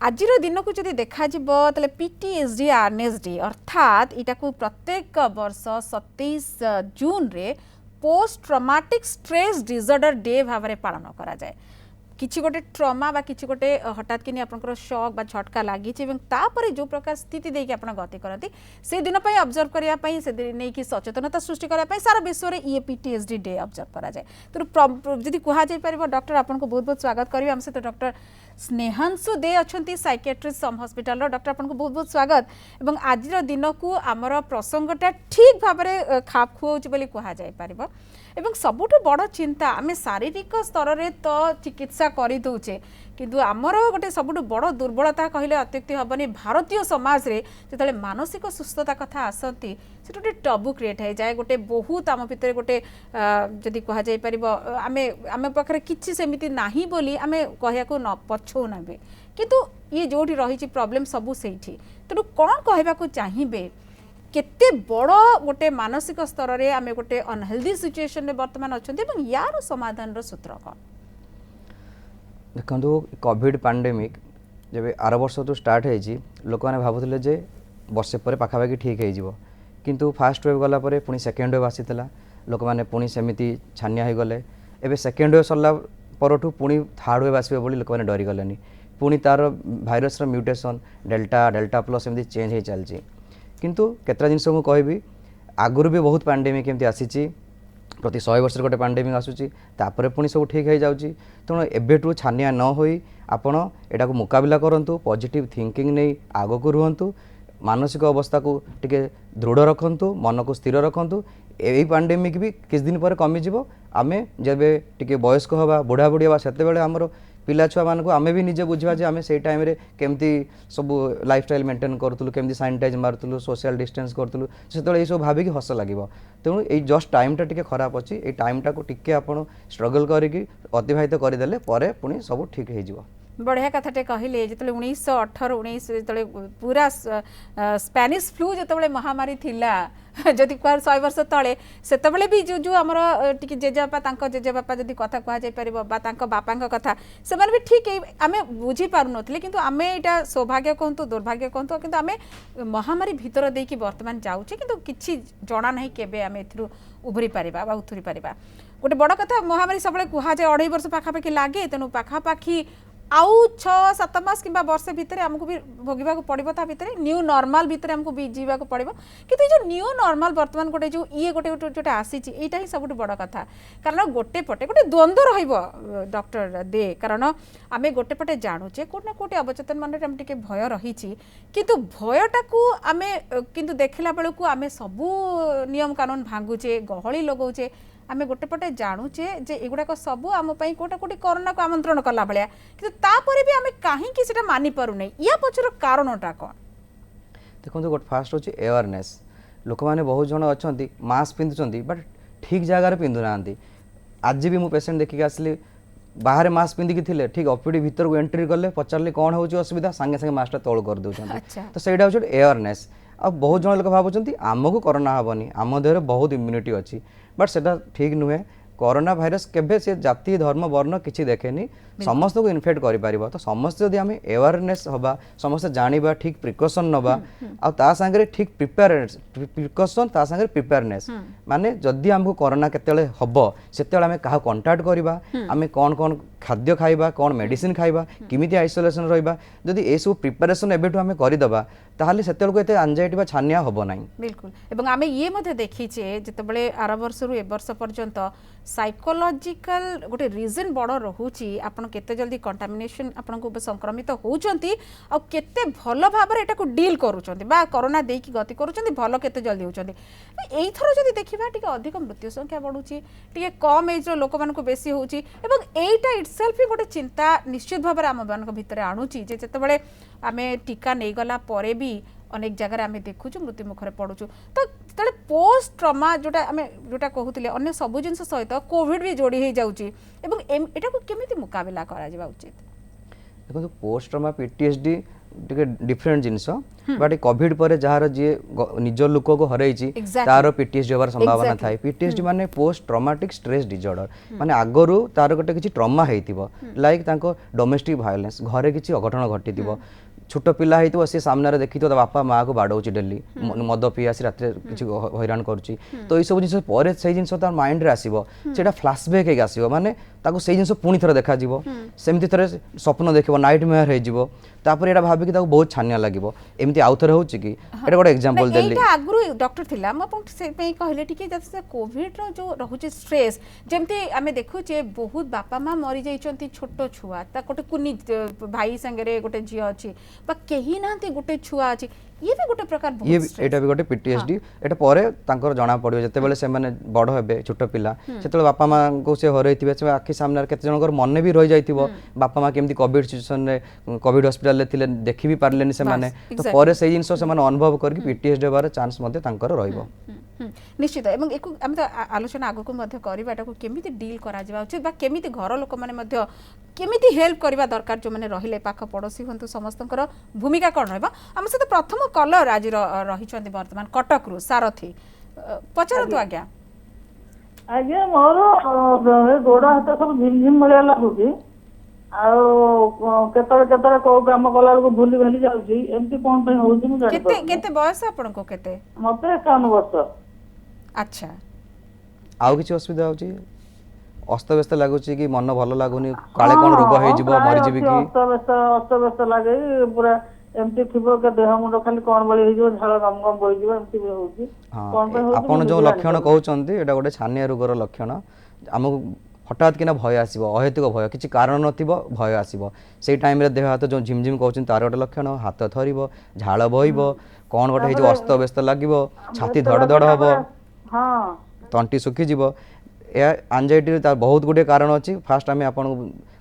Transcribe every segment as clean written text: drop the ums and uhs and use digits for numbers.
आज दिन को जब देखा तेल पीटीएसडी आरएनएसडी अर्थात इटा प्रत्येक वर्ष 27 जून रे post traumatic stress disorder day भाव में पालन करा जाए। किसी गोटे ट्रमा बा किसी गोटे हठात कि आपंकर शॉक बा झटका लगी जो प्रकार स्थिति देखिए आप गति करती से दिन ऑब्जर्व करने से नहीं कि सचेतनता सृष्टि करने सारा विश्व में ये पीटीएसडी डे ऑब्जर्व करा जाए। तो जी कहुपर डॉक्टर आपको बहुत बहुत स्वागत करेंगे आम सहित डॉक्टर स्नेहांशु दे अच्छा साइकियाट्रिस्ट सम हॉस्पिटल डॉक्टर आपको बहुत बहुत स्वागत। एवं आज दिन को आमर प्रसंगटा ठीक भाव में खाप खुआउछि कहुपर एवं सबुठ बड़ चिंता आम शारीरिक स्तर में तो चिकित्सा करदे किंतु आमर गोटे सबुठ बड़ दुर्बलता कहले अत्युक्ति हेनी भारतीय समाज रे जो मानसिक सुस्थता कथा आसती से गोटे टबू क्रिएट हो जाए गोटे बहुत आम भितर गोटे जदि कहुपर आम आम पाखे किसी सेमती नाही बोली आम कहू न पछौ ना किंतु ये जो रही प्रॉब्लम सबू से तेणु कौन कहवाक चाहिए केते बड़ गोटे मानसिक स्तर में आम गोटे अनहेल्दी सिचुएशन में बर्तमान अच्छा यार समाधान सूत्र कौन देखो कोविड पैंडेमिक जब आर वर्ष तो स्टार्ट होती लोक मैंने भावुले जे वर्षे पर पाखापाखि ठीक हो किंतु फास्ट वेव गला पुणी सेकेंड वेव आसीला लोक मैंने पुणी सेमती छानिया हो गले एवं सेकेंड वेव सरला परठू पुणी थर्ड वेव आसवे बोली लोक मैंने डरीगले पुणी तार virus mutation delta delta plus एमती चेंज हो चलती किंतु केतरा जिनस को कहबी आगुरी भी बहुत पैंडेमिक एमती आसी प्रति 100 वर्ष गोटे पैंडेमिक आसूची तापर पुणी सब ठीक हो जाऊँगी तेणु एबेठू छानिया न होई आपण एटा को मुकाबला करंतु पॉजिटिव थिंकिंग नहीं आग को रुहंतु मानसिक अवस्था को टिके दृढ़ रखंतु मन को स्थिर रखंतु यही पैंडेमिक भी किस दिन पर कमिजिव आमे जब टिके वयस्क हवा बुढ़ा बुढ़ी हवा सेते बेले हमरो पिला छुआ मानक आमे भी निजे बुझा जे आमे से टाइम रे केमती सब लाइफस्टाइल मेंटेन करतलु केमती सैनिटाइज मारतलु सोशल डिस्टेंस करतलु सेते ये सब भाविकी हस लगिवो तेणु ये जस्ट टाइम टा टिके खराब अच्छी ये टाइम टा को टिके आपण स्ट्रगल करिकी अतिबाहित करदेले परे पुणी सब ठीक हो जिवो। बढ़िया कथाटे कहले जो 1918-19 जो पूरा स्पेनिश फ्लू जो महामारी थिला जदि कह 100 वर्ष तले से भी जो जो आमर टी जेजेबापा जेजेबापा जदि कथा कहुपर बापा कथा से भी ठीक आम बुझी पार नी कि आम यहाँ सौभाग्य कहतु दुर्भाग्य कहतु कि आम महामारी भितर देकी बर्तमान जाऊे कि किसी जना ना केवे आम ए उभरी पारिबा उथुरी पारिबा। गोटे बड़ कथा महामारी सब कहुए 2.5 वर्ष पाखापाखि लगे तेणु पाखापाखि आउ 6-7 मास कि वर्ष भितर आमको भी भोगवा पड़ो ता भितर न्यू नॉर्मल भितर आमको भी जीवा पड़ो कि जो न्यू नॉर्मल बर्तमान गोटे जो ये गोटे जो आसी यहाँ ही सब बड़ कथा कारण गोटे पटे गोटे द्वंद्व रही डॉक्टर दे कारण आम गोटे पटे जानुचे कोट ना कोटे अवचेतन मन में टे भय रही किंतु भयटा को आम किंतु देखला बेलू आम सबू नियम कानून भांगुचे गहली लगाऊे आम गोटे पटे जानुचे जे एगुड़ाक सब आम कोटा कोटी कोरोना को आमंत्रण कला भाया कि भी आम कहीं मानि पारुने या पछर कारणटा कौन देखो गोटे फास्ट होची अवेयरनेस लोक मैंने बहुत जन अच्छा मास्क पिंधुंट बट ठीक जगार पिंधु ना आज भी मु पेसेंट देखिक आसली बाहर मास्क पिंधिकी थे ठीक ओपीडी भीतर को एंट्री कले पचारे कौन हो असुविधा सांगे सांगे मास्कटा तौल कर दूसरा तो सहीटा हूँ अवेयरनेस आ बहुत जन लोग भावुं आमको कोरोना हेनी आम देह बहुत इम्यूनिटी अच्छी बट सेटा ठीक नुहे कोरोना भाइरस केबे से जाति धर्म वर्ण किसी देखेनी समस्त को इनफेक्ट करि पारिबो तो समस्त जदि आम अवेयरनेस हवा समस्त जानिबा ठीक प्रिकॉशन नबा आ ता संगे ठीक प्रिपेयरनेस प्रिकॉशन ता संगे प्रिपेयरनेस माने जदि हमको कोरोना केतेले हबो सेतेले आम कहा कांटेक्ट करबा आम कौन कौन खाद्य खाइबा कौन मेडिसिन खाइबा किमिति आइसोलेशन रहिबा जदि ए सब प्रिपरेशन एबेठु आम करदबा ताहले सेतेल को एते एंजाइटी बा छानिया हबो नाही बिल्कुल। एवं आम ये मते देखिचे जतबेले आर वर्ष रु ए वर्ष पर्यंत साइकोलॉजिकल गोटे रीजन बड़ रोची आपन केते जल्दी कंटामिनेशन आपन को संक्रमित होउचंती आ केते भलो भाबरे एटा को डील करूचंती बा कोरोना देकी गति करूचंती भलो केते जल्दी होउचंती एई थरो जदी देखिबा टिके अधिक मृत्यु संख्या बढ़ुची टिके कम एज रो लोक मान को बेसी होउची एवं एईटा इटसेल्फ ही गोटे चिंता निश्चित भाबरे आम मान को भितरे आणुची जे जतबेले आमे टीका नै गला परे भी अनेक जगह आम देखु मृत्यु मुखर पड़ुचु तो जो पोस्ट ट्रमा जोटा कहते अन्य सब जिन सहित कोविड भी जोड़ी हो जाऊँगी को केमी मुकाबला करा उचित देखो पोस्ट ट्रमा पीटीएसडी टिके डिफरेंट जिनस बट कोविड पर जार जी निज लोक को हरई तार पीटीएसडी होबार संभावना थाए पीटीएसडी माने पोस्ट ट्रॉमेटिक स्ट्रेस डिसऑर्डर माने आगरु तार गोटे किछि ट्रॉमा हेतिबो लाइक तांको डोमेस्टिक वायलेंस घरे किछि अघटन घटितिबो छोट पिला हेतु सी सामने देखी तो बापा माँ को बाड़ौची डेली मद पी आसी रात किसी हैरान करुच्ची तो ये सब जिन पर से जिन माइंड रे आसो से फ्लाशबैक होगी आसो माने ताको से जिन पुणी थर देखा सेमती थे स्वप्न देखो नाइट मेयर होपर यहाँ भाविक बहुत छानिया लगे एमती आउ थे होची कि एटा गोटे एग्जांपल देली आगु डॉक्टर थिला म से कहले टिके जैसे कोविड रो जो रहउची स्ट्रेस जेमती आमे देखुचे बहुत बापा माँ मरी जाइचंती छोट छुआ ता गोटे कुनी भाई संगे गोटे झी अछि बा केही नांती गोटे छुआ अछि ये भी गोटे प्रकार बहुत ये एटा भी गोटे पीटीएसडी एटा परे तांकर जणा पड़ियो जते बेले से माने बड़ हेबे छोट पिला सेते बापा माँ को से हरैथिबे से आखि सामने केते जनकर मन भी रहि जाइथिबो बापा माँ केमती कोविड सिचुएशन रे कोविड हॉस्पिटल ले थिले देखि भी पारलेनी से माने तो परे से जिंस से माने अनुभव करके पीटीएसडी होबार चांस मध्ये तांकर रहइबो निश्चित एवं एक आम तो आलोचना आगक करवाटा केमी डील करा उचित बा केमी घर लोक मैंने केमी हेल्प करवा दरकार जो मैंने रहिले पाख पड़ोशी हूँ समस्त भूमिका कौन रहा आम सहित प्रथम कलर आज रही बर्तमान कटक रु सारथी पचारतु आज्ञा आज्ञा मोर गोड़ हाथ सब झिम झिम भाया लगुच केतरे को काम कला भूली भाली जाउची एमती कोन पे होउची मु जानि केते बयस आपन को केते मते 51 वर्ष अच्छा आउ किछ असुविधा होची अस्त व्यस्त लागुची कि मन भलो लागुनी काले कोन रोग होई जिवो मरि जिवि कि अस्त व्यस्त लागे पूरा एमती थिबो के देह मुंड खाली कोन बळी होई जिवो झाळ गम गम बोई जिवो एमती भी होउची कोन पे होउची आपन जो लक्षण कहउचंती एटा गोटे छानिया रोगर लक्षण हमहु हठात किना भय आसो अहेतुक भय किसी कारण नथिबो भय आसो से टाइम रे देह हाथ जो झिमझिम कहउछन तार गोटे लक्षण हाथ थरिबो झाळ बहिबो कोन गोटे हे जो अस्त व्यस्त लागिबो छाती धड़ धड़ हबो हां तंटी सुखी जिवो ए एंजाइटी तार बहुत गुडे कारण अछि फास्ट आमे आपन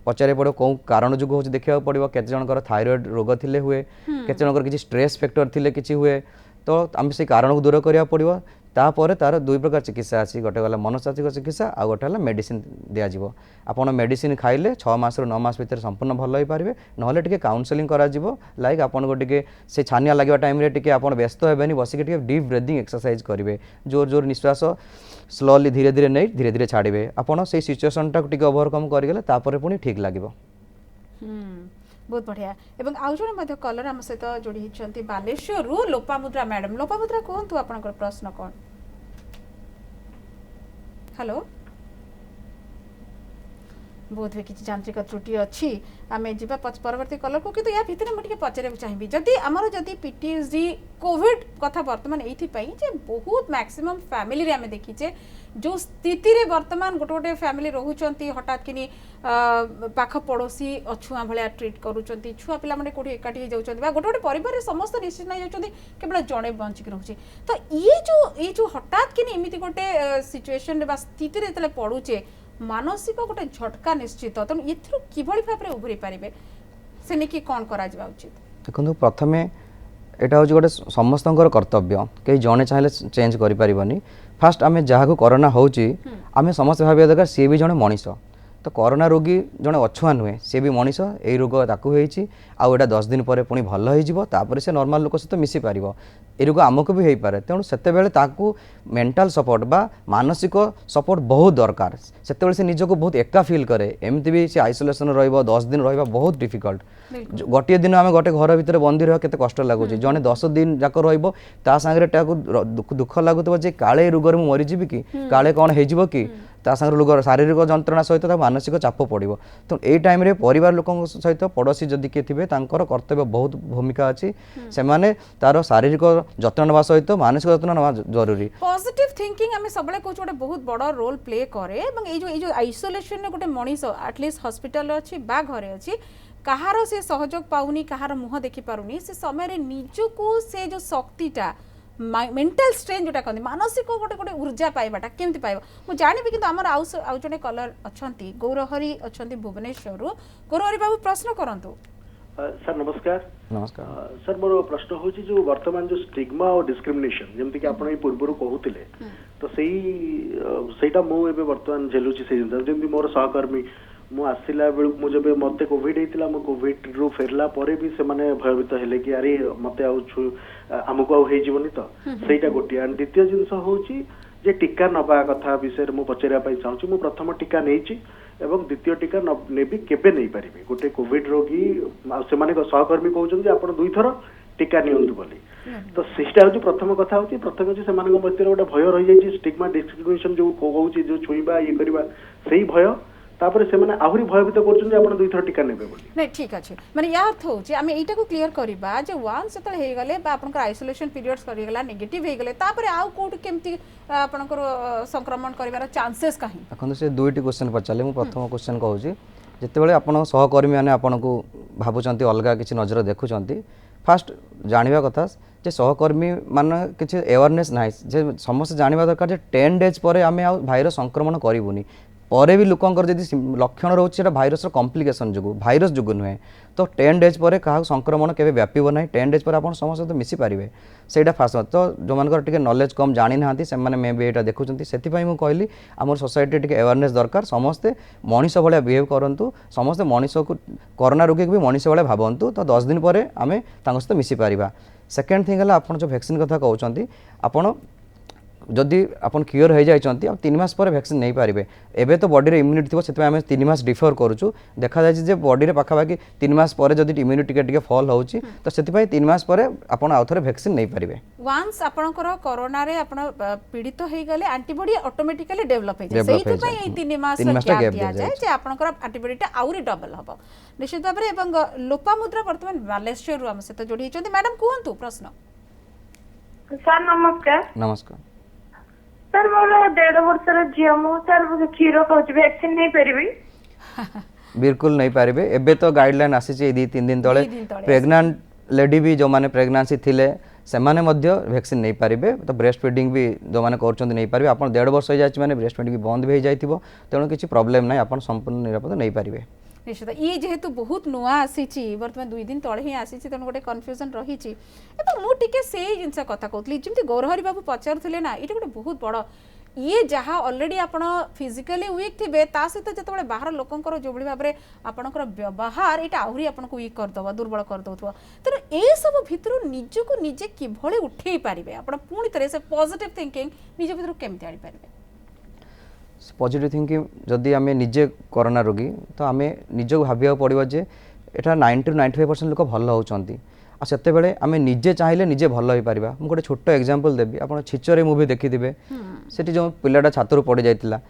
पचारे पड़ो को कारण जुग होछि देखिया पड़िबो केते जनकर थायराइड रोग थिले हुए केते जनकर किछि स्ट्रेस फैक्टर थिले किछि हुए तो आम से कारण को दूर करिया पड़िबो तापर तार दुई प्रकार चिकित्सा अच्छी गोटे गला मनस्तात्विक चिकित्सा आ गोटे है मेडिसिन दिया जिवो आपण मेडिसिन खाइले 6 मास रु 9 मास भीतर संपूर्ण भल होई पारिबे नहले टिके काउंसलिंग करा जिवो लाइक आपण को टिके से छानिया लागबा टाइम रे टिके आपण व्यस्त हेबेनी बसी के टिके डीप ब्रीथिंग एक्सरसाइज करिवे जोर जोर निश्वास स्लोली धीरे धीरे नै धीरे धीरे छाड़िबे आपण से सिचुएशन टा टिके ओवरकम करिगले तापर पुनी ठीक लागिबो बहुत बढ़िया एवं आउ जने मध्य कलर हम सहित जोड़ी हिचंती बालेश्वर रु लोपामुद्रा मैडम लोपामुद्रा कोहंतु आपनकर प्रश्न कोन हेलो बहुत भी किसी यांत्रिक त्रुटि अच्छी आम जा परवर्ती कलर को किंतु या भितर मुझे पचारे चाहिए जदि आमर जदि पीटीएसडी कोविड कथा बर्तमान ये बहुत मैक्सिमम फैमिली आम देखीचे जो स्थिति रे वर्तमान गोटे गोटे फैमिली रोचंती हठात कि पाख पड़ोसी अछुआ भाया ट्रीट करुँच छुआ पिला माने कोठी एकाठी हो जाउछंती बा गोटे गोटे परिवार समस्त निश्चित नहीं जाउछंती केवल जड़े बंचिक रोचे तो ये जो हठात कि एमती गोटे सिचुएशन बा स्थिति रे तले पड़ुचे मानसिक गोटे झटका निश्चित तेणु ये किभली भाव में उभरी पारे से नहीं कौन करा उचित देखो प्रथमे एटा हूँ गोटे समस्त कर्तव्य कहीं जड़े चाहिए चेंज करें फास्ट आम जहाँ कोरोना होची आम समस्त भाव दरकार सी भी जड़े मनीष तो कोरोना रोगी जड़े अछुआ नुहे सी भी मनीष यही रोग ताकू आउटा 10 दिन पर पुणी भल होपर से नॉर्मल लोक सहित मिसी पार ये रोग आमको भी हो पारे तेणु से मेंटल सपोर्ट बा मानसिक सपोर्ट बहुत दरकार से से निजको बहुत एका फील करे एमती भी से आइसोलेशन रहिबो 10 दिन रहिबा बहुत डिफिकल्ट गोटे दिन आम गोटे घर भितर बंदी रहा केते कष्ट लगुच जड़े 10 दिन जाक रहिबो ता सांगरे दुख लगुतबो जे काले रोगर मु मरी जीवी कि काले कौन हो कि ता सांगरे लोग शारीरिक जंत्रणा सहित मानसिक चाप पड़ो तो ये टाइम रे परिवार लोक सहित पड़ोसी जदि किए थे कर्तव्य बहुत भूमिका अच्छी से माने तार शारीरिक जत्न नवा सहित मानसिक जत्न नवा जरूरी पॉजिटिव थिंकिंग हमें सबले कुछ गोटे बहुत बड़ रोल प्ले करे एवं ये जो आइसोलेशन ने गोटे मनीष एटलिस्ट हॉस्पिटल अच्छी बा घरे अच्छी कहार से सहयोग पाउनी कहार मुह देखि पारुनी से समय निजको से जो शक्तिटा मेंटल स्ट्रेन जोटा कहते मानसिक गोटे गोटे ऊर्जा पाइबाटा केमती पाइबा मु जानिबि किंतु हमर आउ जने कलर अछंती गौरहरी अछंती भुवनेश्वर गौरहरी बाबू प्रश्न करंतु सर नमस्कार। नमस्कार। सर मोर प्रश्न हूँ जो वर्तमान जो स्टिग्मा और डिस्क्रिमिनेशन जमती कि आपण पूर्व कहते तो सेटा मु वर्तमान झेलुची से जमी मोर सहकर्मी मु आसला बेलू मुझे मत कोविड होता मो कोविड रु फेरला परे भी से माने भयभीत हेले कि अरे मत आमको आईजनी तो सहीटा गोटे एंड द्वितीय जिनस हूँ जे टीका नबा कथा विषय में पचारे चाहूँ मु प्रथम टीका नहीं एवं द्वितीय टीका नेबी केबे नहीं पारिबे गोटे कोविड रोगी से सहकर्मी कहते आप दुई थर टीका नियंतु बोली तो सेटा हूँ प्रथम कथा हूँ प्रथम हूँ से मध्य गोटे भय रही जाइए स्टिग्मा डिस्क्रिमिनेशन जो कहूँ जो छुईबा ये करवा से भय तापर से माने आहुरी भयभीत करछन आपण दुई थर टीका नेबे बोली नहीं ठीक अच्छे माने या अर्थ हो जे आमे एटा को क्लियर करबा जे वन्स सेतल हे गले बा आपनकर आइसोलेशन पीरियड्स करि गला नेगेटिव हे गले तापर आउ कोड केमती आपनकर संक्रमण करिवार चांसेस काहे अखन से दुईटी क्वेश्चन पचाले मु प्रथम क्वेश्चन कहूँ जितेबाला आपण सहकर्मी मैंने आपन को भावुंट अलग किसी नजर देखुं फास्ट जानवा कथा जे सहकर्मी मान किसी अवेयरनेस ना जे समस्त जानवा दरकार जे 10 डेज पर आम भाइरस संक्रमण करूनी परे भी लोकंर जदि लक्षण रोचे भाइरस कॉम्प्लिकेशन जो भाइरस जो नुहे तो 10 डेज पर क्या संक्रमण के व्यापीब ना 10 डेज पर आप समस्त मिसी पारे से फास्ट तो जो मान टे नॉलेज कम जानी ना से मे भी यहाँ देखुं से कहली आम सोसाइटी टे अवेयरनेस दरकार समस्ते मनीष भाया बिहेव करूँ समस्ते मनीष को कोरोना रोगी भी मनीष भाया भावतु तो 10 दिन पर आम सहित मिसी पार सेकेंड थिंग है आप जो वैक्सीन कथा कहते आपड़ जदि आपन क्योर हो जाइए आप 3 मास पर वैक्सीन नहीं पारे एबे तो बॉडी रे इम्यूनिटी थी से आम 3 मास डिफर करूँ देखा जाए बॉडी रे पाखापाखि 3 मास पर जदि इम्यूनिटी टिके फॉल होची तो से 3 मास पर आपन आउ थरे वैक्सीन नहीं पारे वन्स आपनकर कोरोना रे आपन पीड़ित हो गले एंटीबॉडी ऑटोमेटिकली डेवलप हो जाए सेहि पई ए 3 मास गैप दिया जाए जे आपनकर एंटीबॉडीटा आउरी डबल हबो निश्चित भाव रे एवं लोपामुद्रा वर्तमान बालेश्वर रु हम से तो जोड़ी हिचंती मैडम कहंतु प्रश्न सर नमस्कार। नमस्कार सर मोर 1.5 वर्षर झील मु सर क्षीर खाऊँ वैक्सीन नहीं पारि बिल्कुल नहीं पारे एबे तो गाइडलाइन आसी 2-3 दिन तले प्रेग्नेंट लेडी भी जो माने प्रेगनेंसी थिले से माने मध्य वैक्सीन नहीं पारे तो ब्रेस्ट फीडिंग भी जो माने करछन नहीं पारे आप 1.5 वर्ष हो जाए माने ब्रेस्ट फीडिंग भी बंद भी हो जाइथिबो तेणु किसी प्रॉब्लम नहीं आप संपूर्ण निरापद नहीं पारे निश्चित ये जेहेतु बहुत नुआ आसी बर्तमान 2 दिन तले ही आसी तेणु गोटे कन्फ्यूजन रही मुझे से जिनस कथा कहती जमी गौरहरी बाबू पचारे ना ये गोटे बहुत बड़ ये जहाँ अलरेडी आप फिजिकली वीक थे ता सहित जो बाहर लोकंर जो भाव में आपंकर व्यवहार यहाँ आहरी आपको वीक करदे दुर्बल करदे तेणु ये सब भितर निजक निजे किभली उठे पारे आप पुणी थे से पॉजिटिव थिंकिंग निज भर केमती आनी पारे पॉजिटिव थिंकिंग जदि आम निजे कोरोना रोगी तो आम निज भाविया पड़ो जे एटा 90-95% लोक भल होती आते आम निजे चाहिए निजे भल हो पार मुझे गोटे छोट एग्जांपल देवी आप छिचरे मुवी देखिथे से जो पिलाटा छातरू पड़ जाता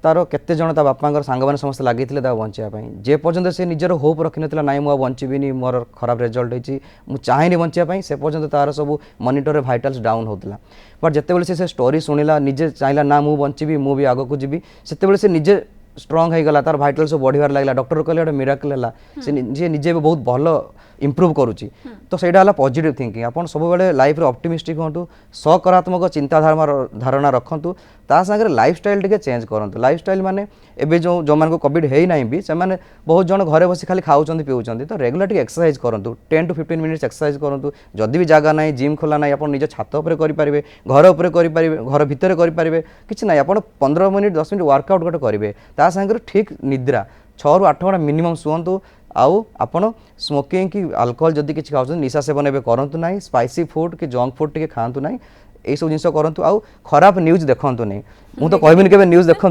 तार केते जन ता बापा सांग मैंने समस्त लगी बचापी जे पर्यंत से निजर होप रखी ना नाई मुझे बचीबी मोर खराब रिजल्ट होती मुझे चाहेनी बचापी से पर्यंत तार सब मॉनिटर भाइटाल्स डाउन होता बट जिते से स्टोरी शुणिला निजे चाहिए ना मुझे बचीबी मुझे आग को जी से निजे स्ट्रंग हो गला तार भाइटाल सब बढ़िबार लागला डॉक्टर कहले गोटे मिराकल है से निजे बहुत भल इम्प्रूव करुच्ची तो सहीटा है पॉजिटिव थिंकिंग आप सब लाइफ ऑप्टिमिस्टिक हूँ सकारात्मक चिंताधारणा रखु ता सागर लाइफस्टाइल टे चेंज करूँ लाइफस्टाइल माने एबे जो मान को कोविड है ना भी से बहुत जन घरे बस खाली खाऊँ पीऊँ तो रेगुलर एक्सरसाइज करूँ 10 to 15 मिनिट्स एक्सरसाइज करूँ जदि भी जगह ना जिम खोला ना आप निज छात उपर करेंगे घर उपर करेंगे घर भितर करेंगे किसी ना आप 15 मिनिट 10 मिनिट वर्कआउट गोटे करेंगे ता सागर ठीक निद्रा 6 ରୁ 8 घंटा मिनिमम शुंतु आउ आपण स्मोकिंग कि अल्कोहल जदि किसी खाऊ निशा सेवन एवं करूँ ना स्पाइसी फूड कि जंक फूड टे खातु ना यही सब जिन करूँ आउ खराब न्यूज देखु नहीं मुझे तो कहबी के न्यूज देखु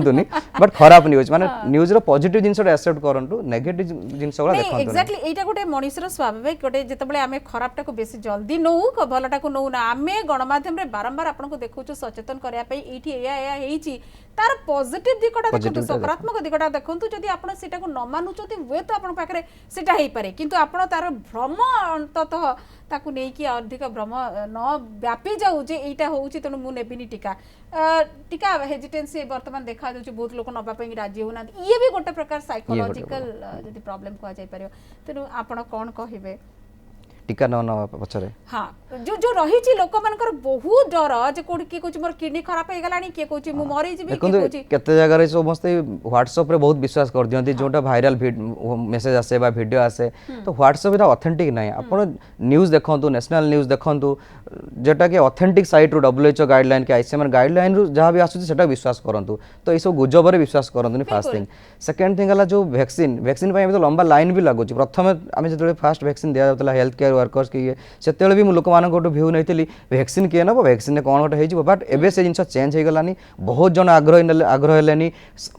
बट खराब न्यूज माने न्यूज रो पॉजिटिव जिनस एक्सेप्ट करूँ नेगेटिव जिनस देखु एक्जाक्टली एटा गोटे मनुष्यर स्वाभाविक गोटे जितेबाला आम खराबटा को बेसी जल्दी नौ भलटा को नौ ना आम गणमाध्यम बारंबार आपको देखु सचेतन करने तार पॉजिटिव दिकटा देखो सकारात्मक दिकटा देखो जदि आप न मानुंट हुए तो आप पाखे सेटा हो पारे किंतु आप तार भ्रम अंततः ताकू नहीं कि अधिक भ्रम न व्यापी जाऊ जे एटा होउची तेणु मु नेबिनी टीका टीका हेजिटेंसी वर्तमान देखा जाउची बहुत लोक नबा पई राजी होना ये भी गोटे प्रकार साइकोलॉजिकल जदि प्रॉब्लम को जाय पारियो तेणु आपण कोन कहिबे टीका न पछरे हाँ जो जो रही लोक मानकर बहुत डर जे कोड किए कहूँ मोर किडनी खराब हो गलानी किए कहूँ मु मरी जीवी देखो केते जगह रे समस्ते व्हाट्सएप रे बहुत विश्वास कर दियंती जोटा वायरल मेसेज आसे बा वीडियो आसे तो व्हाट्सएप रे ऑथेंटिक नहीं आपण न्यूज़ देखंतु नेशनल न्यूज़ देखंतु जेटा के ऑथेंटिक साइट रो WHO गाइडलाइन के आईसीएमआर गाइडलाइन रो जहां भी आसुची सेटा विश्वास करंतु तो ए सब गुजब रे विश्वास करंतु फर्स्ट थिंग सेकंड थिंग हला जो वैक्सीन पय तो लंबा लाइन भी लागुची प्रथम आमे जेतले फर्स्ट वैक्सीन दिया जातला हेल्थ केयर वर्कर्स के सेतेले भी लोक मान गोटो व्यू नैतिली वैक्सीन किए नब वैक्सीन ने कोन गोटे हेजिबो बट एबे से जिंस चेंज हे गलानी बहुत जन आग्रह हेलेनी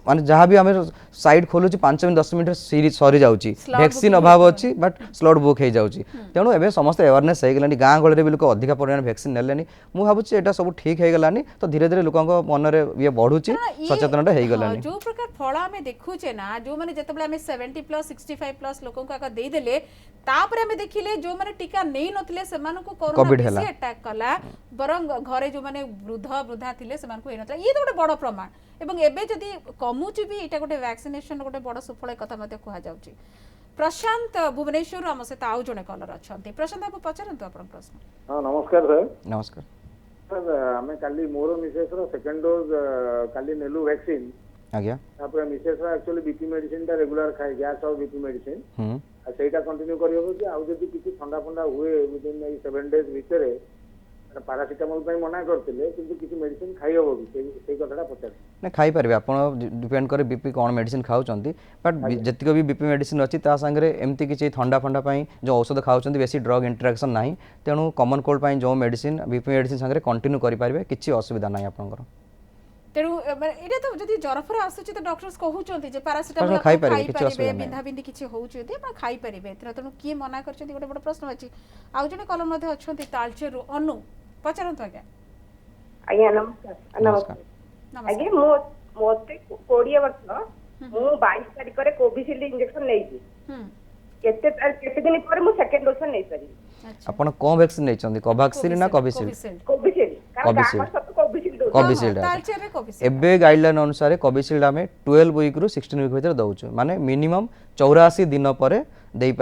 माने जहां भी आमे साइट खोलुची 5 मिनट 10 मिनट सीरीज सरी जाउची वैक्सीन अभाव अछि बट स्लॉट बुक हे जाउची तेणु एबे समस्त अवेयरनेस हे गलानी गां गळे रे भी लोक अधिक परिमाण वैक्सीन नेलेनी मु भाबुची एटा सब ठीक हे गलानी तो धीरे धीरे लोकन मन रे ये बढ़ुची सचेतनता हे गलानी जो प्रकार फळ आमे देखुचे ना जो माने जतबले आमे 70 प्लस 65 प्लस लोकन को आका देई देले तापर आमे देखिले जो माने टीका नै नथिले सेमान को कोरोना बेसी अटैक कला बरंग घरे जो माने वृद्धा थिले सेमान को हे नथला ये तो गोटे बड़ प्रमाण एवं एबे जदी कमुची भी एटा गोटे वैक्सीनेशन गोटे बड़ सुफल कथा मते कहा जाउची प्रशांत भुवनेश्वर आम सहित आउ जने कलर अच्छा प्रशांत आप पचारतु आप प्रश्न हाँ नमस्कार सर नमस्कार सर आम काली मोर मिसेस सेकेंड डोज काली नेलु वैक्सीन आज्ञा तापर मिसेस एक्चुअली बीपी मेडिसिन टा रेगुलर खाए गैस और बीपी मेडिसिन सेटा कंटिन्यू करियो कि आउ जदी किछि ठंडा फंडा हुए विदिन 7 डेज भितरे पारासिटामोल पई मना करथिले किंतु किछि मेडिसिन खाइ होबो कि सेही कथाटा पचार ना खाई पारे आपण डिपेंड करे बीपी कोन मेडिसिन खाउचंती बट जतिको भी बीपी मेडिसिन अछि ता संगे एमती किछि ठंडा फंडा पई जो औषध खाउचंती बेसी ड्रग इंटरेक्शन नाही तेनु कॉमन कोल्ड पई जो मेडिसिन बीपी मेडिसिन संगे कंटिन्यू करि पारबे किछि असुविधा नाही आपनकर तेणु एटा तो जदि जरफर आसुची तो डॉक्टर्स कहउचंती जे पैरासिटामोल खाई पारे बिंधा बिंधी किछि होउची यदि आपण खाई परिबे तेणु किए मना करचंती गोटे बड़ प्रश्न अछि आउ जने कलम मध्ये अछंती तालचेरु अनु पचारंतु आज्ञा आज्ञा नमस्कार नमस्कार आज्ञा मोते 20 वर्ष मु 22 तारिख रे कोविशील्ड इंजेक्शन लेइची केते दिन पर मु सेकंड डोज नै सरी आपण कोन वैक्सीन नै चंदी कोवैक्सीन ना कोविशील्ड कोविशील्ड एबे गाइडलाइन अनुसार कोविशील्ड आमे 12 वीक रु 16 वीक भीतर दउछु माने मिनिमम 84 दिन पर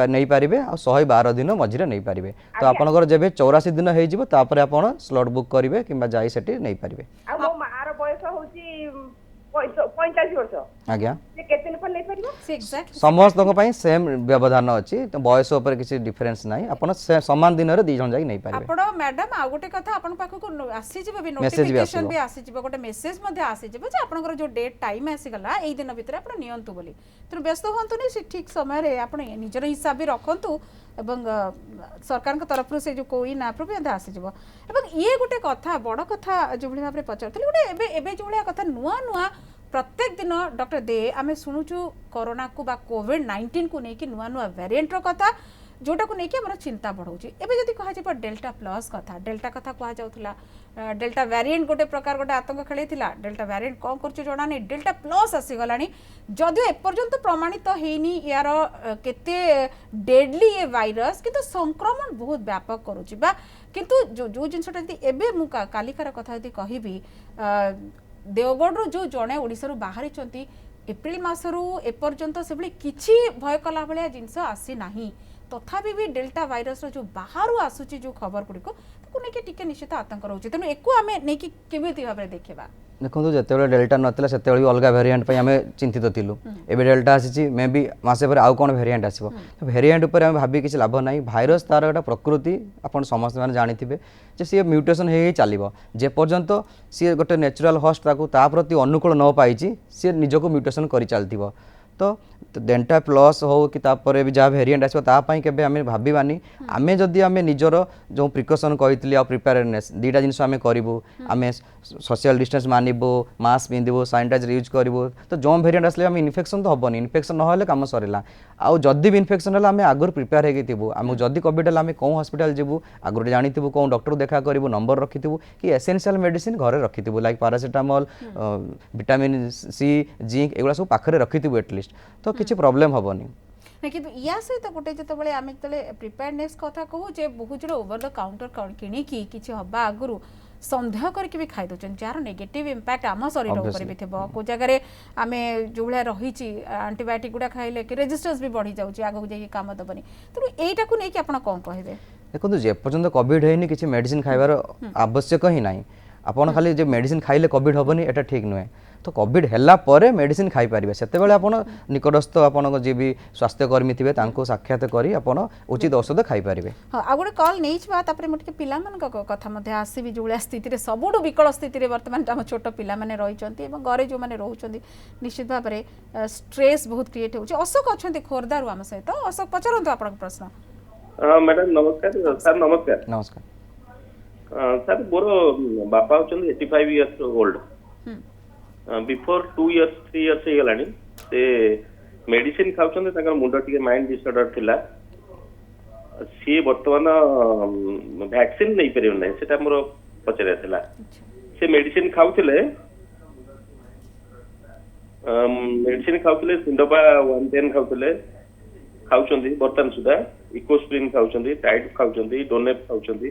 नहीं पारिबे आ 112 दिन मझिरे नहीं पारिबे तो आपनकर जेबे 84 दिन हे जिवो तापर आपण स्लॉट बुक करिवे किबा जाई सेठी नहीं पारिबे आ मो मार बयस होची 45 वर्ष आज्ञा से केते दिन पर नहीं पारिबो एग्जैक्ट समस्त को पई सेम व्यवधान अछि तो बयस ऊपर किछि डिफरेंस नाही आपण समान दिन रे दी जन जाई नहीं पारिबे आपण मैडम आ गोटे कथा आपण पाखो को आसी जिवो भी नोटिफिकेशन भी आसी जिवो गोटे मेसेज मध्ये आसी जिवो जे आपनकर जो डेट टाइम आसी गला एई दिन भीतर आपण नियंतु बोली तो व्यस्त होंतु नहीं से ठीक समय रे आपण निजर हिसाब भी रखंतु एवं सरकार के तरफ से जो कोई ना प्रबंध आसी जिवो एवं ये गोटे कथा बड़ कथा जो भली भाबरे पचारतली गोटे एबे एबे जो भली कथा नुआ नुआ प्रत्येक दिन डॉक्टर दे आमे सुनुचु कोरोना को बा कोविड-19 को नेकी नुआ नुआ वेरिएंट रो कथा जोटा को नेकी हमर चिंता बढ़ौची एबे जदी कहा जे डेल्टा प्लस कथा कहा जाउथला डेल्टा वेरिएंट गोटे प्रकार गोटे आतंक खेलैथिला डेल्टा वेरिएंट कोन करछु जणा नै डेल्टा प्लस आसी गलानी जदियो एपर्यंत प्रमाणित हेनी यार केते डेडली ये वायरस किंतु संक्रमण बहुत व्यापक करूची बा किंतु जो जो जिनसटा जदी एबे मु कालिकार कथा जदी कहिबी देवगढ़ जो जड़े ओडिसा बाहरी एप्रिल मसरू एपर्यंत से किसी भय कला भाया जिनस आसी नाही तथापि भी डेल्टा वायरस जो बाहर आसूची जो खबर गुड़िक टिके निश्चित आतंक रोचे तेणु एक आम नहीं केमी भाव देखा देखो जिते डेल्टा नाला से अलग भेरिएंट आम चिंतित थिलु एबे डेल्टा आसी मे बी मासे पर आउ कौन भेरिएंट आसो भेरिएंट उपर आम भाभी किसी लाभ ना भाइरस तार गोटे प्रकृति आप समस्त मैंने जानी सी म्यूटेशन हो चलो जेपर्यंत सी गोटे नेचुरल होस्ट ताकू प्रति अनुकूल न पाई सी निजक म्यूटेशन कर चलती तो डेल्टा प्लस हो कि तापर भी जहाँ भेरिएंट आसो तापाई केबे आमे भाबिबानी आमे जदि आमे निजर जो प्रिकॉशन कहितली आ प्रिपेयरनेस दीटा जिनस आमे करिवु आमे सोशल डिस्टेंस मानिबो मास्क पिंदिबो सैनिटाइजर यूज करिवु तो जो भेरिएंट आसले आमे इन्फेक्शन तो हबनी इन्फेक्शन न होले काम सरिला आ जदि भी इन्फेक्शन होला आमे आगर प्रिपेयर हेगे थिबु आमे जदि कोविड होला आमे को हॉस्पिटल जिवु आगर जानिथिबु को डॉक्टर देखा करिवु नंबर रखिथिबु कि एसेंशियल मेडिसिन घरे रखिथिबु like paracetamol vitamin C zinc एगुला सब पाखरे रखिथिबु एटलिस्ट तो किसी प्रॉब्लम हबनी ना कि या सहित गोटे जो आम जो प्रिपेयरनेस कथा कहूँ बहुत जोड़े ओवर द काउंटर किणिकी किसी हवा आगु सन्देह करके भी खाई दौरान जार नेगेटिव इंपैक्ट आम शरीर उपर भी थी को जगह आम जो भाया रही आंटीबायोटिक गुड़ा खाइले कि रेजिस्टेंस भी बढ़ी जाऊँगी आगे जाकि काम दबनी तेणु यहीटा को लेकिन आप कौन कहे देखो जेपर्यंत कोविड है किसी मेडिसिन खाइबार आवश्यक ही ना आपन खाली जो मेडिसिन खाइले कोविड हेनी एटा ठीक नुहे तो कोविड हैला परे मेडिसिन खाई पारिबे सेते बेले आपन निकटस्थ आपन जे भी स्वास्थ्यकर्मी थिबे तांको साक्षात करी आपन उचित औषध खाई पारिबे। हां आ गोटे कॉल नै छबा तापरे मोटके पिला मन को कथा मध्ये आसीबी जुळ्या स्थिति रे सबुडु विकल स्थिति रे वर्तमान हम छोट पिला माने रहिचंती एवं घरे जो माने रहउचंती निश्चित भाव रे स्ट्रेस बहुत क्रिएट होउची। अशोक अछंती खोरदारु हम सहित अशोक पचरंतु आपन प्रश्न। मैडम नमस्कार सर नमस्कार नमस्कार सर मोर बापा होचंदी 85 years old before 2 years 3 years हे गलानी से मेडिसिन खाउचंदी ताकर मुंडा टिके माइंड डिसऑर्डर थिला सी वर्तमान वैक्सीन नहीं परियो नै सेटा मोर पचरे थिला से मेडिसिन खाउथिले सिंडोपा 110 खाउथिले खाउचंदी वर्तमान सुधा इकोस्प्रिन खाउचंदी टाइड खाउचंदी डोनेप खाउचंदी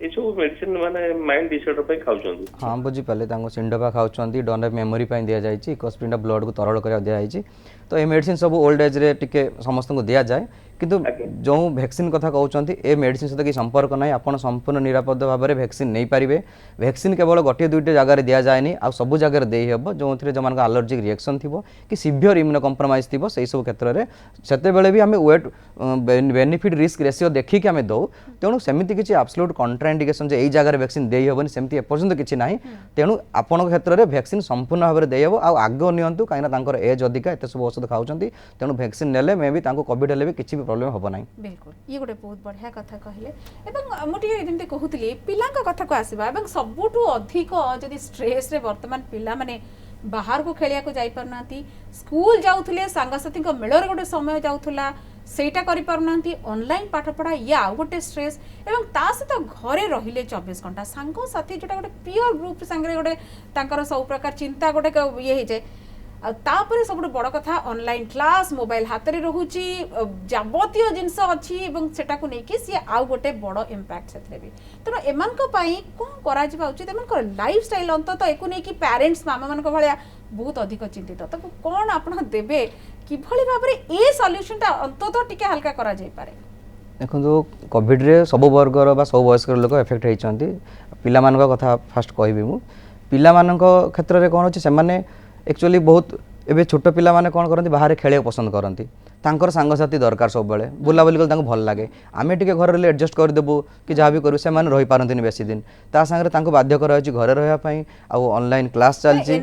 ए सब मेडिसिन माने माइंड डिसऑर्डर पे खाउचंदी। हाँ बुझी पाले तांको सिंडोपा खाउचंदी डोनेप मेमोरी पे दिया जायछि इकोस्प्रिन ब्लड को तरल करा दिया जायछि तो ये मेडिसिन सब ओल्ड एज रे टिके समस्त को दिया जाए किंतु जो वैक्सीन कथा कहउचंती ए मेडिसिन सहित कि संपर्क नाही आपण संपूर्ण निरापद भाव में वैक्सीन नहीं पारिबे वैक्सीन केवल गोटे दुईटे जगह दिया जाएनी आ सब जगह देई हेबो जो थरे जमान एलर्जिक रिएक्शन थिबो कि सीवियर इम्यूनो कॉम्प्रोमाइज थिबो सेही सब क्षेत्र रे सेते बेले भी हमें वेट बेनिफिट रिस्क रेशियो देखि कि हमें दो तेणु सेमिति किछि एब्सोल्यूट कॉन्ट्राइंडिकेशन जे एई जगह वैक्सीन देई हेबोनी सेमिति एपर्यंत किछि नाही तेणु आपण क्षेत्र रे वैक्सीन संपूर्ण भाव में देई हेबो आ आगो नियंतु काइना तांकर एज अधिका एते सब औषध खाउचंती तेणु वैक्सीन नेले मे भी तांको कोविड हेले भी किछि भी प्रॉब्लम होबो नाही। बिल्कुल ये गोटे बहुत बढ़िया कथा कहले एवं मुझे जेमती कहूली पिला कथा को आसवा एवं सबुठु अधिक जदि स्ट्रेस रे वर्तमान पिला माने बाहर को खेलिया को जाई परना स्कूल जाउथले सांगसाथी को मेलर गोटे समय जाउथला सेटा करि परनांती ऑनलाइन पाठ पढ़ा या गोटे स्ट्रेस एवं ता सहित घरे रहिले 24 घंटा सांग साथी जोटा गोटे पियर ग्रुप संगे गोटे तांकर सब प्रकार चिंता गोटे ये हे जाय तापर सब बड़ कथा ऑनलाइन क्लास मोबाइल हाथ में रोची जाबतीय जिनस अच्छी सेटा को लेकिन सी आउ गोटे बड़ इम्पैक्ट से भी तेणु एम कौन करा उचित एम लाइफ स्टाइल अंत एक नहीं पेरेंट्स मामा मान भाया बहुत अधिक चिंतित तो कौन आप देवे कि भाव में ये सल्यूशन अंत टिके हल्का करा जाय पारे। देखो कोविड रे सब वर्गर बा सब वयस्क लोक एफेक्ट होती पिला कथा फास्ट कहबी मु पिला क्षेत्र में कौन अच्छे से एक्चुअली बहुत एबे छोट पिला माने कौन करती बाहर खेल पसंद करती तांकर सांगसाथी दरकार सब बेले बुलाबुली कले भल लगे आम टे घर एडजस्ट करदेबू कि जहाँ भी करूँ से रही पारती बेसी दिन ता सांगे बाध्य कराई घरे रही ऑनलाइन क्लास चलती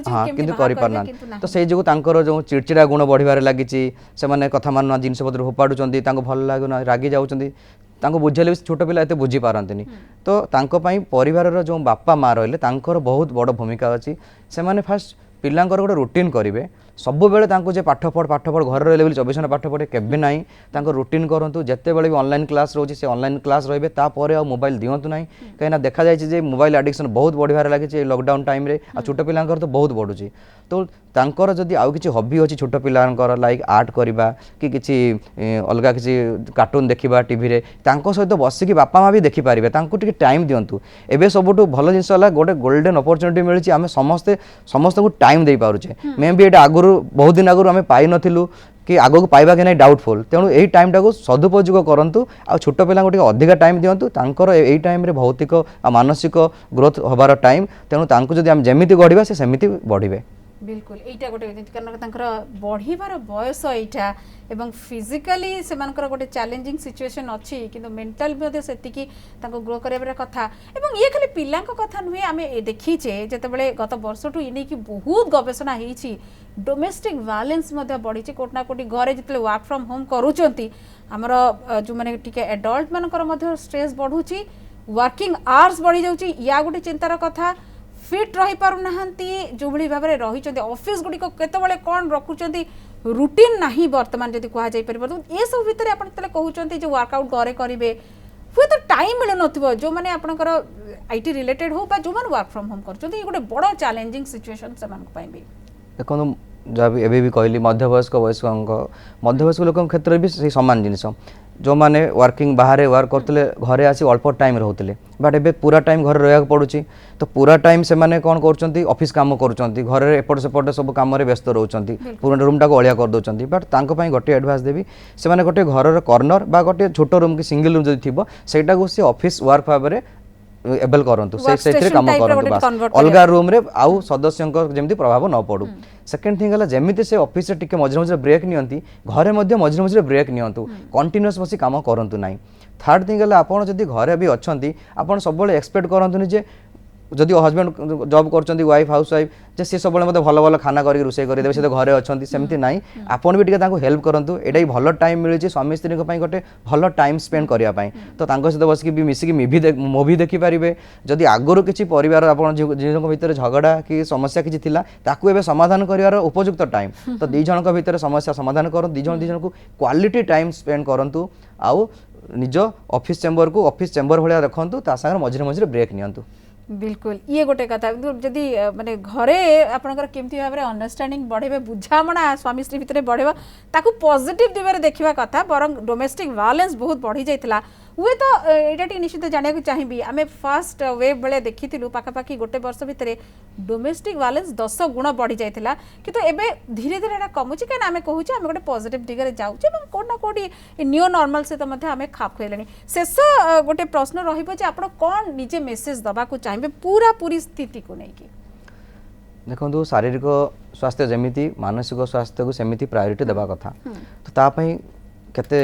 हाँ किंतु करना तो से जो जो चिड़चिड़ा गुण बढ़िबार लगी से कथा मानुना जिनस पत्र फोपाड़ुंट भल लगुना रागी जाऊँच बुझेले भी छोट पिला एते बुझी पारंतिनी तो तांको पई परिवार जो बापा माँ रहिले तांकर बहुत बड़ भूमिका अच्छी से माने फास्ट पिलांकर गोटे रूटीन करेंगे सब बेले जे पाठ पढ़ घर रही 24 घंटा पाठ पढ़े केबे नाई तांको रूटीन करंतु जेते बेले भी ऑनलाइन क्लास रोची से ऑनलाइन क्लास रहिबे तापर आ मोबाइल दियंतु नाही कहिना देखा जाय जे मोबाइल एडिक्शन बहुत बढ़िबार लागी लॉकडाउन टाइम रे आ छोट पिलांकर तो बहुत बढ़ुची तो तांकर जदि आउ किछि हॉबी अछि छोट पिलांकर लाइक आर्ट करबा कि किछि अलगा किछि कार्टून देखिबा टीवी रे तांको सहित बसिकी बापा माँ भी देखि पारिबे तांको टिके टाइम दियंतु एबे सबुटु भल जिंस होला गोटे गोल्डन अपॉर्चुनिटी मिलछि आमे समस्त को टाइम दे पारुछे मे भी एटा आगुरु बहुत दिन आगुरु आमे पाइ नथिलु कि आगो को पाइबा कि नहीं डाउटफुल तेणु यही टाइमटा को सदुपयोग करूँ आ छोट पिला अधिका टाइम दिंतु तांकर यही टाइम भौतिक आ मानसिक ग्रोथ होबार टाइम तेणु तांको जदि आम जेमिति गढ़िबा से सेमिति बढ़िबे। बिल्कुल यहाँ गोटे कारण बढ़िबार बयस यहाँ एवं फिजिकली से गोटे चैलेंजिंग सिचुएशन अच्छी किंतु मेंटल से ग्रो कर कथा एवं ये खाली पिला कथा नुहे आम देखीचे जिते गत वर्षठू ये नहीं कि बहुत गवेषणा होती डोमेस्टिक वायलेंस बढ़ी कोटना कोटी घरे जिते वर्क फ्रॉम होम करूँच आमर जो मैंने टी एडल्ट मानकर स्ट्रेस बढ़ुची वर्किंग आवर्स बढ़ी जाऊँगी या गोटे चिंतार कथा फिट रही पारना जो भाई भाव में रही ऑफिस गुड़िक केतबले कौन रखुंट रूटीन नहीं बर्तमान जब कहुपर ये सब भितर आप कहते जो वर्कआउट घरे करेंगे हुए तो टाइम मिलू न जो मैंने आपंकर आईटी रिलेटेड हो जो मैंने वर्क फ्रॉम होम कर गोटे बड़ चैलेंजिंग सिचुएशन से देखो जहाँ भी कहली मध्यवयस्क वयस्क लोक क्षेत्र भी से सामान जिनस जो मैंने वर्किंग बाहर वर्क करते घरे आसी अल्प टाइम रोते बट एबे पूरा टाइम घर रहा पड़ुची तो पूरा टाइम से माने कौन कर ऑफिस काम कर घर एपट सेपट सब कम व्यस्त रोचंती पूरा रूम टाक अलिया कर दौरान बट तांको गोटे एडवाइस देवी से गोटे घर कर्नर बा गोटे छोट रूम की सिंगल रूम जब थी सेटा सी ऑफिस वर्क भाव में एबल करंतु से काम करंतु बस अलग रूम रे आउ सदस्यंक जेमती प्रभाव न पड़ू सेकेंड थिंग है जमी से ऑफिस रे टिके मझे मझे ब्रेक नियंती घरे मध्य मझे मझे ब्रेक नियंतु कंटिन्यूअस बसी काम करंतु नाही थर्ड थिंग है आपन जदी घरे भी अछंती आपन सब बेले एक्सपेक्ट करंतुनी जे जदि हजबैंड जॉब करछंती वाइफ हाउस वाइफ जे से सब बेले मते भलो भलो खाना करी रोसे करी देबे से तो घरे अछंती सेमती नाही आपन भी टिके तांको हेल्प करंतु एटा ही भलो टाइम मिले जे स्वामी स्त्री को पई गोटे भलो टाइम स्पेंड करिया पई तो तांको सहित बस की भी मिसी की मूवी देखि पारिबे जदि आगरो किछि परिवार आपन जिनको भीतर झगड़ा कि समस्या किछि थिला ताकू एबे समाधान करिवार उपयुक्त टाइम तो दी जनक भीतर समस्या समाधान करन दी जन को क्वालिटी टाइम स्पेंड करंतु आउ निज ऑफिस चेंबर को ऑफिस चेंबर भलिया रखंतु ता संगे मझे मझे ब्रेक नियंतु बिल्कुल ये गोटे कथा जदि माने घरे आपनकर केमती भाबरे अंडरस्टैंडिंग बढ़ेबे बुझामणा स्वामी स्त्री भितरे बढ़ेबा ताकू पॉजिटिव दिवारे देखिबा कथा बरं डोमेस्टिक वायलेंस बहुत बढ़ी जाइतला हुए तो एटा टी निश्चित जानिया को चाहिबी आमे फर्स्ट वेव बेले देखिथिलु पाखापाखि गोटे वर्ष भितरे डोमेस्टिक वायलेंस 10 गुण बढ़ी जाइतला किंतु एबे धीरे धीरे एटा कमुची कान आमे कहूचे आमे गोटे पॉजिटिव दिगरे जाउचे एवं कोड ना कोडी न्यू नॉर्मल से तो मध्ये आमे खाप खइलेनी शेष गोटे प्रश्न रहिबो जे आपण कोन निजे मेसेज दबा को चाहिबे पूरा पूरी स्थिति को नै कि देखो शारीरिक स्वास्थ्य जमीती मानसिक स्वास्थ्य को सेमिति प्रायोरिटी देवा कथा तो तापई केते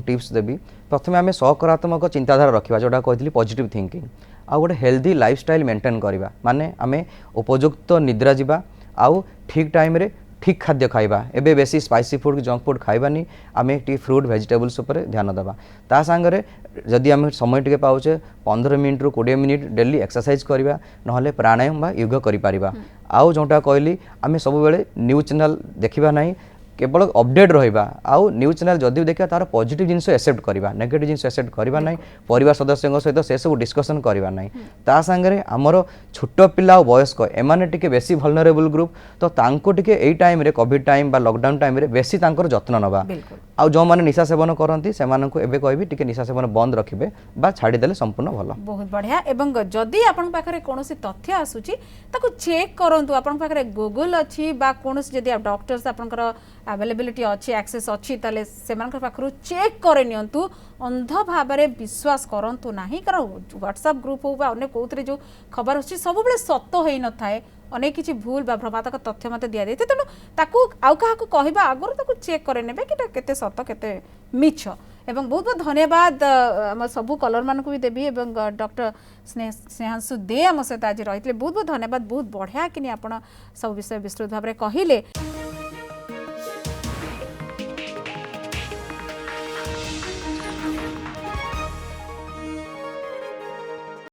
टिप्स देबी प्रथमे आमे सकारात्मक चिंताधारा रखिबा जोटा कहथि पॉजिटिव थिंकिंग आ गोटे हेल्दी लाइफस्टाइल मेंटेन करबा माने आमे उपयुक्त निद्रा जिबा आउ ठीक टाइम रे ठीक खाद्य खाइबा एबे बेसी स्पाइसी फूड जंक फूड खाइबानी आमे टी फ्रूट वेजिटेबल्स ऊपर ध्यान देबा ता संगे जदि आमे समय टिके पाउचे 15 मिनिट रु 20 मिनिट डेली एक्सरसाइज करबा नहले प्राणायाम बा योग करि पारिबा आउ जोटा कहली आमे सब बेले न्यूज चैनल देखिबा नाही केवल अपडेट रहिबा आउ न्यूज चैनल जदि देखा तार पॉजिटिव जिंस एक्सेप्ट करबा नेगेटिव जिंस एक्सेप्ट करबा नाही परिवार सदस्यଙ୍କ सहित से सब डिस्कशन करबा नाही ता संगे हमर छोट पिला और वयस्क एमाने टिके बेसी वल्नरेबल ग्रुप तो तांको टिके एई टाइम रे कोविड टाइम बा लॉकडाउन टाइम रे बेसी तांकर जत्न नबा आउ जो माने निशा सेवन करंती सेमान को एबे कहबी टिके निशा सेवन बंद रखिबे बा छाडी देले संपूर्ण भलो बहुत बढ़िया एवं जदि आपन पाखरे कोनोसी तथ्य आसुची ताको चेक करंतु आपन पाखरे गूगल अछि बा कोनोसी जदि डॉक्टर्स आपनकर अवेलेबिलिटी अच्छी एक्सेस अच्छी ताले सेमानकर पाखरु चेक करे नियंतु अंध भाबरे विश्वास करंतु नाही कारण व्हाट्सएप ग्रुप हो बा अन्य कोउतरे जो खबर अछि सब बेले सत्य होई न थाए अनेक किछि भूल बा भ्रमात्मक तथ्य मते दिया देते तेनु ताकू आउ काहा को कहबा आगुर ताकू चेक करे नेबे कि केते सत्य केते मिछ एवं बहुत बहुत धन्यवाद हम सबू कलर मान को भी देवी एवं डॉक्टर स्नेहांशु दे आम सहित आज रही बहुत बहुत धन्यवाद बहुत बढ़िया कि आप सब विषय विस्तृत भाव में कहले।